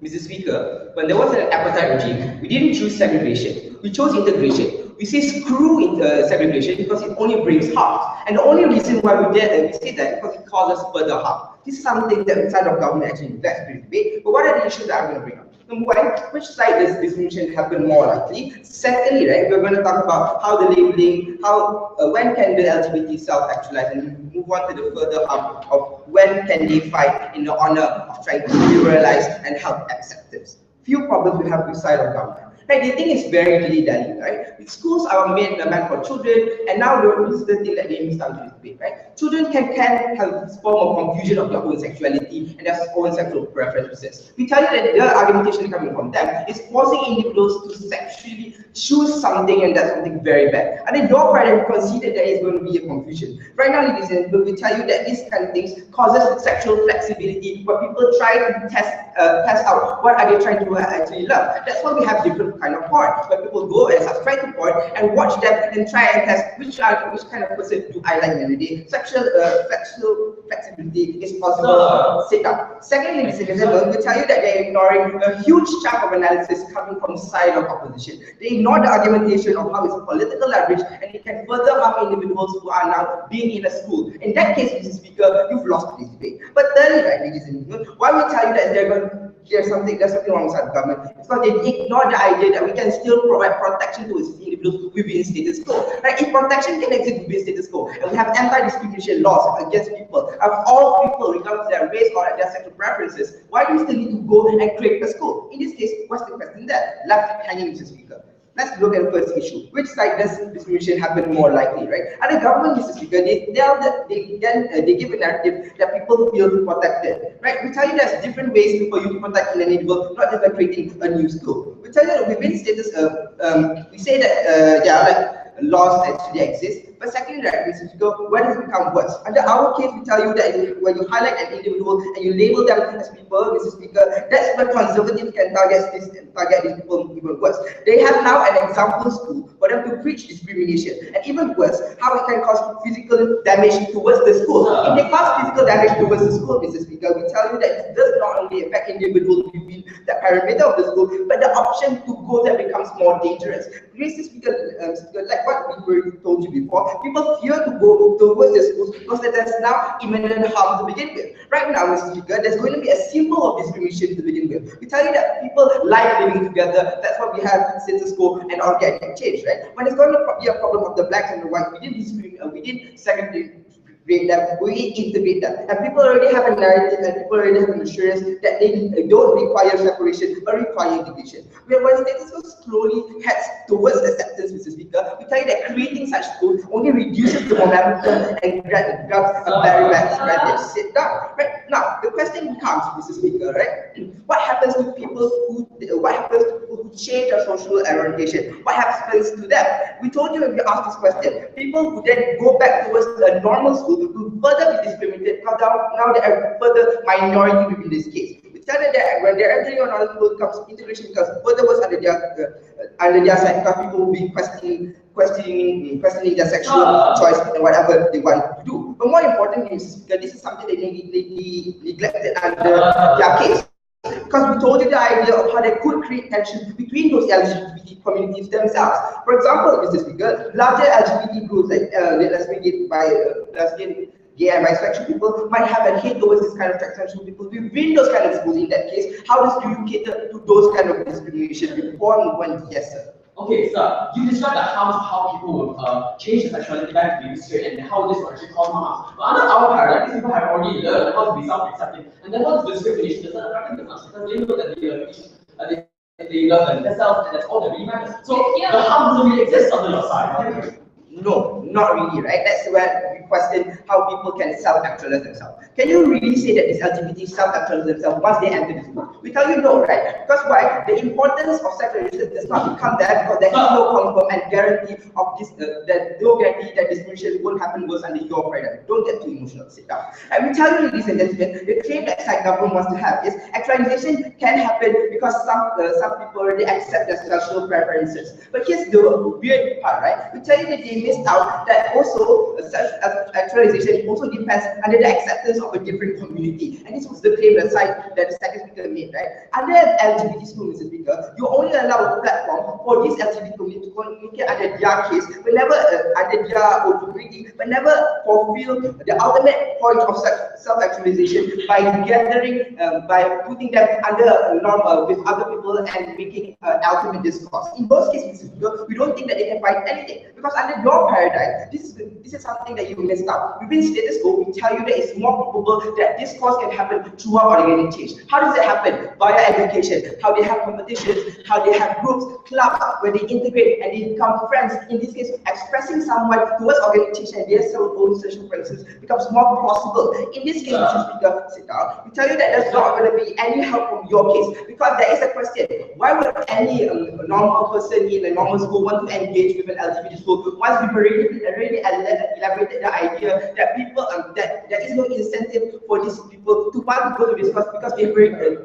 Mr. Speaker, when there was an apartheid regime, we didn't choose segregation, we chose integration. We say screw segregation because it only brings harm. And the only reason why we say that because it causes further harm. This is something that the side of government actually invests in debate. But what are the issues that I'm going to bring up? Number one, which side does discrimination happen more likely? Secondly, right, we're going to talk about how the labeling, when can the LGBT self-actualize, and move on to the further harm of when can they fight in the honor of trying to liberalize and help acceptance. Few problems we have with side of government. Right, they think it's very dilly-dally, right? Schools are meant for children, and now this is the thing that they missed out in this debate, right? Children can have this form of confusion of their own sexuality and their own sexual preferences. We tell you that the argumentation coming from them is forcing individuals to sexually choose something, and that's something very bad. And then your parent considered there is going to be a confusion. Right now, ladies and gentlemen, we tell you that these kind of things causes sexual flexibility, where people try to test out what are they trying to actually love. That's why we have different kind of porn, where people go and subscribe to porn and watch them and try and test which kind of person do I like in the day. Sexual flexibility is possible. Sit down. Secondly, we tell you that they're ignoring a huge chunk of analysis coming from the side of opposition. They ignore the argumentation of how it's political leverage and it can further harm individuals who are now being in a school. In that case, Mr. Speaker, you've lost this debate. But thirdly, right, ladies and gentlemen, why we tell you that there's something wrong with government? It's because they ignore the idea that we can still provide protection to individuals within status quo. Right? If protection can exist within status quo, and we have anti-discrimination laws against people, of all people, regardless of their race or their sexual preferences, why do we still need to go and create a school? In this case, what's the question there? Left hanging, Mr. Speaker. Let's look at the first issue. Which side does discrimination happen more likely, right? And the government, Mr. Speaker, they give a narrative that people feel protected, right? We tell you there's different ways for you to protect an individual, not just by creating a new school. We tell you that within status, we say that laws actually exist. But secondly, right, Mr. Speaker, where does it become worse? Under our case, we tell you that when you highlight an individual and you label them as people, Mr. Speaker, that's where conservatives can target these people even worse. They have now an example school for them to preach discrimination, and even worse, how it can cause physical damage towards the school. If they cause physical damage towards the school, Mr. Speaker, we tell you that it does not only affect individuals within the perimeter of the school, but the option to go there becomes more dangerous. Mr. Speaker, like what we told you before, people fear to go towards the schools because there's now imminent harm to begin with. Right now, Mr. Speaker, there's going to be a symbol of discrimination to begin with. We tell you that people like living together. That's why we have status quo and organic change, right? When it's going to be a problem of the blacks and the whites, we didn't discriminate, we didn't segregate them, we integrate them. And people already have a narrative and people already have an assurance that they don't require separation but require integration. When status quo slowly heads towards acceptance, Mr. Speaker, we tell you that creating such schools only reduces the momentum and grabs a very bad narrative. Sit down. Right now, the question becomes, Mr. Speaker, right? What happens to people who change their social orientation? What happens to them? We told you when we asked this question, people who then go back towards a normal school will further be discriminated because now they are further minority within this case. We tell them that when they're entering another school, comes integration because further was under their side because people will be questioning their sexual choice and whatever they want to do. But more importantly, Mr. Speaker, this is something they neglected under their case. Because we told you the idea of how they could create tension between those LGBT communities themselves. For example, Mr. Speaker, larger LGBT groups like let's begin gay and bisexual people might have a hate towards this kind of transsexual people within those kind of schools. In that case, how do you cater to those kind of discrimination before and when? Yes, sir. Okay, so you described the harms of how people will change their sexuality back to being straight and how this will actually cause harm. But under our paradigm, these people have already learned how to be self-accepting, and then once discrimination doesn't affect them much because they know that they love themselves and that's all that really matters. So the harm doesn't really exist on your side. No, not really, right? That's where we question how people can self-actualize themselves. Can you really say that these LGBT self-actualize themselves once they enter this group? We tell you no, right? Because why? The importance of sexualization does not become there because there is no confirm and guarantee of this, that no guarantee that discrimination won't happen worse under your paradigm. Don't get too emotional, sit down. And we tell you, ladies and gentlemen, the claim that side government wants to have is actualization can happen because some people already accept their sexual preferences. But here's the weird part, right? We tell you that they missed out that also self-actualization also depends under the acceptance of a different community. And this was the claim that the second speaker made, right? Under LGBT school, Mr. Speaker, you only allow a platform for this LGBT community to communicate under their case, whenever under their own community, but never fulfill the ultimate point of self-actualization by gathering, by putting them under a norm with other people and making ultimate discourse. In those cases, Mr. Speaker, we don't think that they can find anything because under your paradigm, this is something that you missed out. Within status quo, we tell you that it's more probable that this course can happen throughout organic change. How does it happen? Via education, how they have competitions, how they have groups, clubs, where they integrate and they become friends. In this case, expressing someone towards organic change and their own social practices becomes more possible. In this case, Mr. Speaker, sit down. We tell you that there's not going to be any help from your case because there is a question. Why would any normal person in a normal school want to engage with an LGBT school once we've already elaborated the idea that people that there is no incentive for these people to want to go to this course because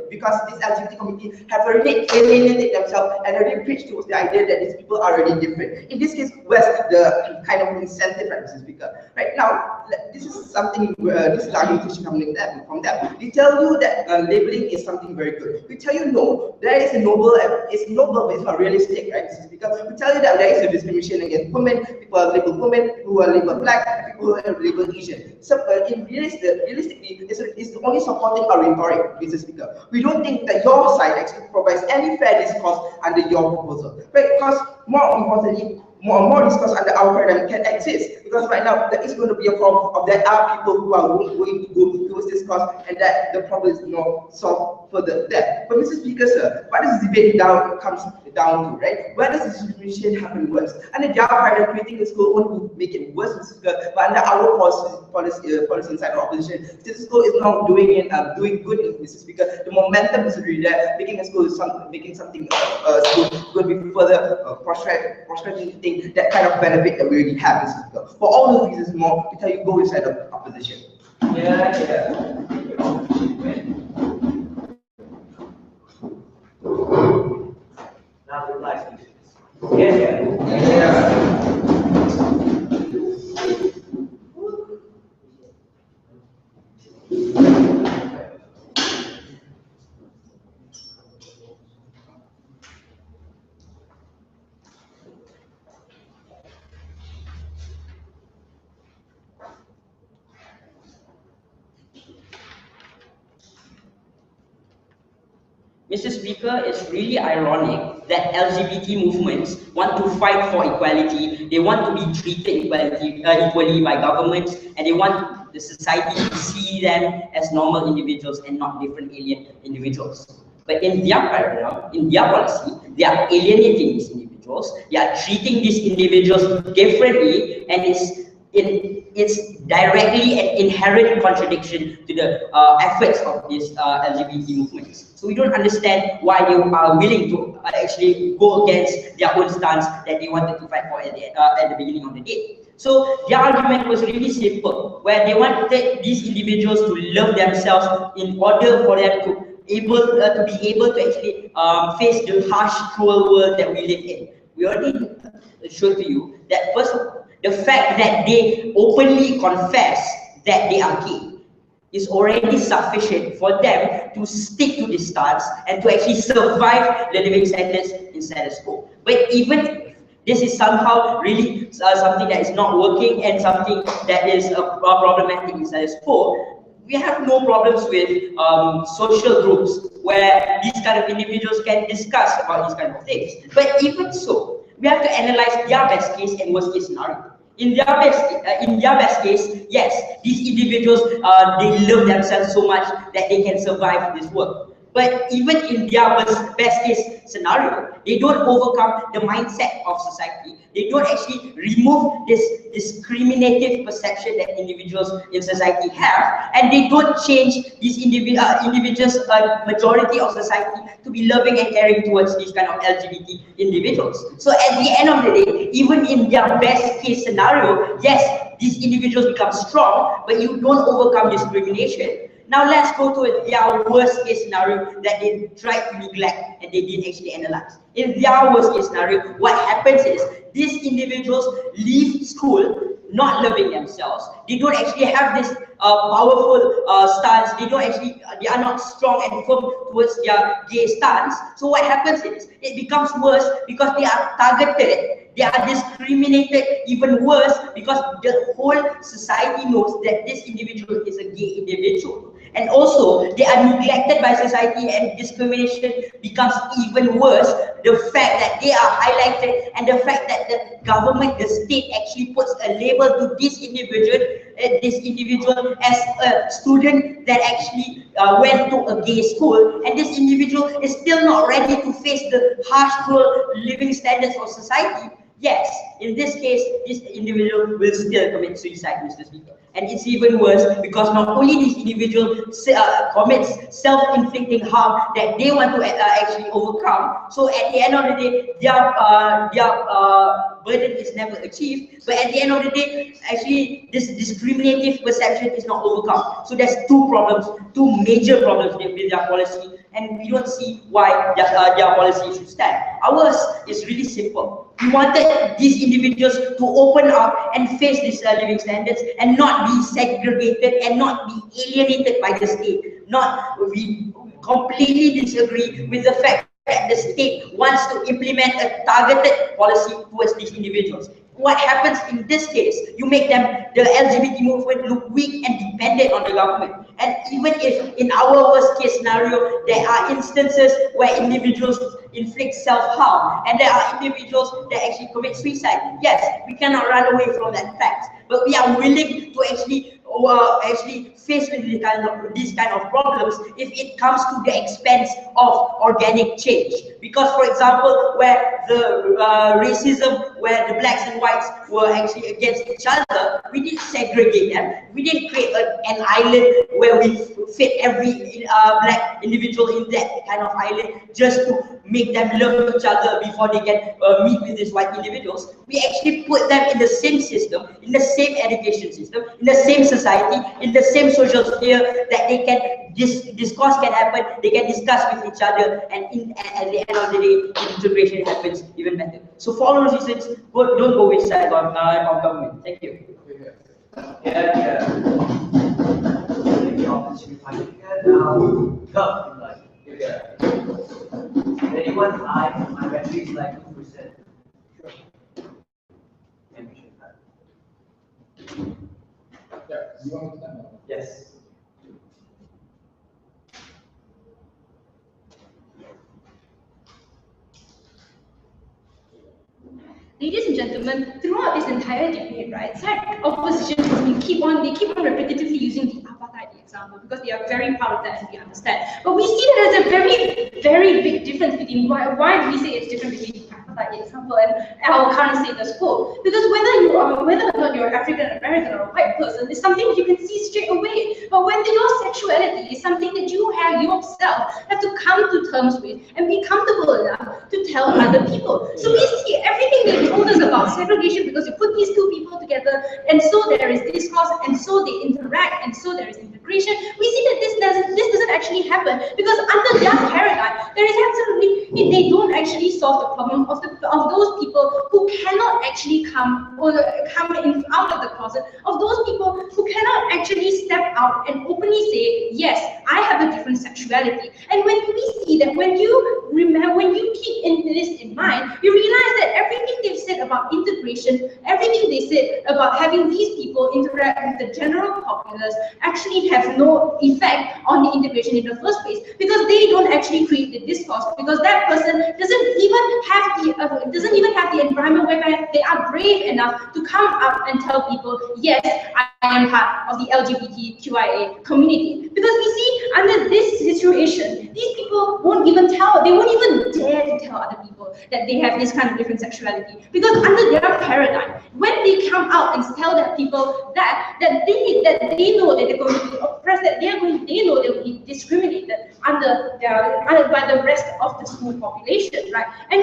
because this LGBT community have already alienated themselves and already preached towards the idea that these people are already different. In this case, where's the kind of incentive, right, Mr. Speaker? Right now, this is something this is argumentation coming from them. They tell you that labeling is something very good. We tell you no, there is a noble, it's noble, but it's not realistic, right, Mr. Speaker? We tell you that there is a discrimination against women, people are labeled women, who are labeled black, people who are labeled Asian. So realistically, it's only supporting our rhetoric, Mr. Speaker. We don't think that your side actually provides any fair discourse under your proposal. Right? Because more importantly, more discourse under our paradigm can exist because right now there is going to be a problem of there are people who are going to go towards this cause and that the problem is not solved further there. But Mr. Speaker, sir, what does this debate comes down to, right? Where does discrimination happen worse? Under their paradigm, creating a school won't make it worse, Mr. Speaker, but under our policy inside the opposition, this school is now doing good, Mr. Speaker. The momentum is really there, making a school making something school going to be further prospering that kind of benefit that we already have, Mr. Speaker. For all those reasons more, we tell you go inside the opposition. Now the replies, please. Yeah. Mr. Speaker, it's really ironic that LGBT movements want to fight for equality, they want to be treated equally by governments, and they want the society to see them as normal individuals and not different alien individuals. But in their paradigm, in their policy, they are alienating these individuals, they are treating these individuals differently, and it's directly an inherent contradiction to the efforts of these LGBT movements. So we don't understand why they are willing to actually go against their own stance that they wanted to fight for at the beginning of the day. So their argument was really simple, where they wanted these individuals to love themselves in order for them to be able to actually face the harsh, cruel world that we live in. We already showed to you that first of all, the fact that they openly confess that they are gay is already sufficient for them to stick to this stance and to actually survive the living standards in status quo. But even if This is somehow really something that is not working and something that is problematic in status quo. We have no problems with social groups where these kind of individuals can discuss about these kind of things. But even so, we have to analyze their best case and worst case scenario. In their best case, yes, these individuals they love themselves so much that they can survive this work. But even in their best case scenario, they don't overcome the mindset of society. They don't actually remove this discriminative perception that individuals in society have, and they don't change these individuals, majority of society, to be loving and caring towards these kind of LGBT individuals. So at the end of the day, even in their best case scenario, yes, these individuals become strong, but you don't overcome discrimination. Now let's go to their worst case scenario that they tried to neglect and they didn't actually analyze. In their worst case scenario, what happens is these individuals leave school not loving themselves. They don't actually have this powerful stance. They are not strong and firm towards their gay stance. So what happens is it becomes worse because they are targeted. They are discriminated even worse because the whole society knows that this individual is a gay individual. And also, they are neglected by society and discrimination becomes even worse. The fact that they are highlighted and the fact that the government, the state actually puts a label to this individual as a student that actually went to a gay school, and this individual is still not ready to face the harsh, cruel living standards of society. Yes, in this case, this individual will still commit suicide, Mr. Speaker. And it's even worse because not only this individual commits self-inflicting harm that they want to actually overcome. So at the end of the day, their burden is never achieved. But at the end of the day, actually, this discriminative perception is not overcome. So there's two major problems with their policy, and we don't see why their policy should stand. Ours is really simple. We wanted these individuals to open up and face these living standards and not be segregated and not be alienated by the state. We completely disagree with the fact that the state wants to implement a targeted policy towards these individuals. What happens in this case, you make them, the LGBT movement, look weak and dependent on the government. And even if in our worst case scenario, there are instances where individuals inflict self-harm and there are individuals that actually commit suicide, yes, we cannot run away from that fact. But we are willing to actually face with these kind of problems if it comes to the expense of organic change. Because, for example, where the racism, where the blacks and whites were actually against each other, we didn't segregate them. We didn't create an island where we fit every black individual in that kind of island just to make them love each other before they can meet with these white individuals. We actually put them in the same system, in the same education system, in the same society, in the same social sphere that they can discourse can happen, they can discuss with each other, and at the end of the day, integration happens even better. So for all those reasons, don't go with side of government. Thank you. Yeah. Anyone high? My battery is like 2%. Yeah, you want to stand up? Yes. Ladies and gentlemen, throughout this entire debate, right, side opposition they keep on repetitively using the apartheid example because they are very proud of that and we understand. But we see that there's a very, very big difference between why do we say it's different between the apartheid example and our current status quo. Because whether or not you're African American or a white person is something you can see straight away. But when your sexuality is something that you yourself have to come to terms with and be comfortable enough to tell other people. So we see everything they told us about segregation because you put these two people together and so there is discourse and so they interact and so there is integration. We see that this doesn't actually happen because under their paradigm there is absolutely they don't actually solve the problem of those people who cannot actually come in out of the closet, of those people who cannot actually step out and openly say, yes, I have a different sexuality. And when we see that, when you keep this in mind, you realize that everything they've said about integration, everything they said about having these people interact with the general populace actually has no effect on the integration in the first place, because they don't actually create the discourse, because that person doesn't even have the environment whereby they are brave enough to come up and tell people, yes, I am part of the LGBTQIA community. Because we see under this situation, these people won't even dare to tell other people that they have this kind of different sexuality. Because under their paradigm, when they come out and tell that people that they know that they're going to be oppressed, that they know they will be discriminated by the rest of the school population, right? And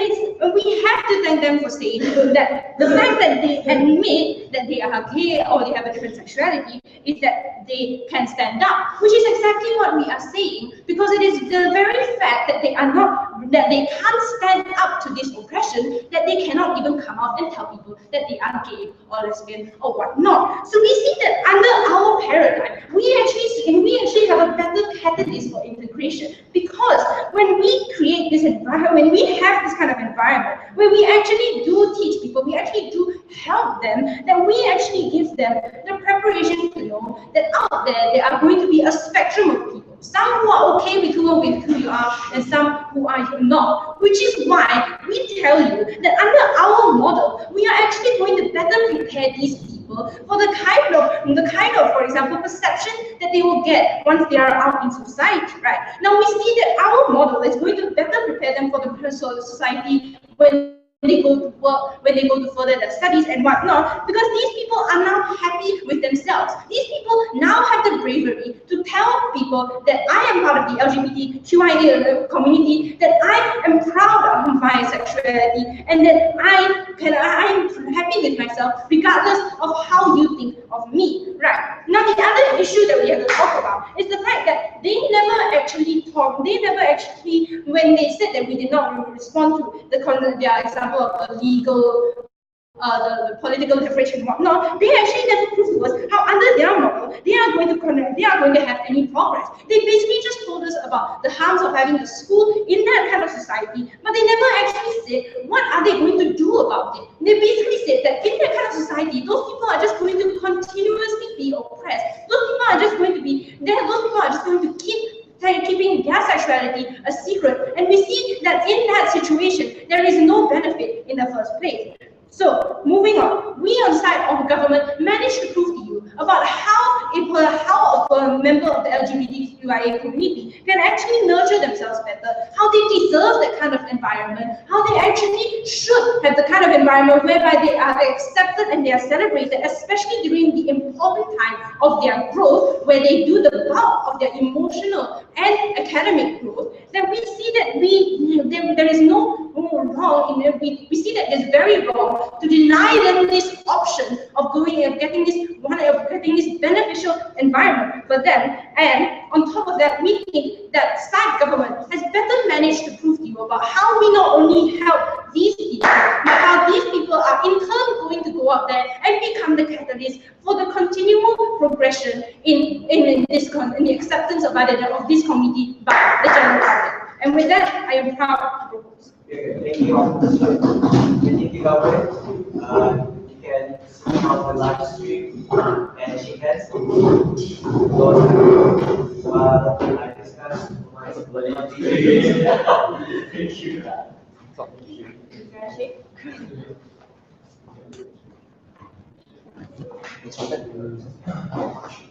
we have to thank them for saying that the fact that they admit that they are gay or they have a different sexuality is that they can stand up, which is exactly what we are saying, because it is the very fact that they can't stand up to this oppression that they cannot even come out and tell people that they are gay or lesbian or whatnot. So we see that under our paradigm, we actually have a better catalyst for integration, because when we create this environment, when we have this kind of environment where we actually do teach people, we actually do help them, then we actually give them the preparation to know that out there are going to be a spectrum of people. Some who are okay with who you are, and some who are not. Which is why we tell you that under our model, we are actually going to better prepare these people for the kind of, for example, perception that they will get once they are out in society, right? Now we see that our model is going to better prepare them for the society when they go to work, when they go to further their studies and whatnot, because these people are now happy with themselves. These people now have the bravery to tell people that I am part of the LGBTQIA community, that I am proud of my sexuality, and that I am happy with myself regardless of how you think of me, right? Now the other issue that we have to talk about is the fact that they never actually, when they said that we did not respond to their example of the legal, the political differentiation and whatnot, they actually never proved to us how under their model they are going to have any progress. They basically just told us about the harms of having a school in that kind of society, but they never actually said what are they going to do about it. They basically said that in that kind of society, those people are just going to continuously be oppressed. Those people are just going to keeping their sexuality a secret, and we see that in that situation there is no benefit in the first place. So moving on, we on the side of government managed to prove to you about how a member of the LGBTQIA community can actually nurture themselves better, how they deserve that kind of environment, how they actually should have the kind of environment whereby they are accepted and they are celebrated, especially during the important time of their growth, where they do the bulk of their emotional and academic growth. Then we see that there is no wrong in it. We see that it's very wrong to deny them this option of getting this beneficial environment for them. And on top of that, we think that state government has better managed to prove to you about how we not only help these people, but how these people are in turn going to go out there and become the catalyst for the continual progression in the acceptance of this community by the general public. And with that, I am proud to propose. Thank you. Thank you, Governor. You can see on the live stream and she has while I discuss my Thank you. Thank you.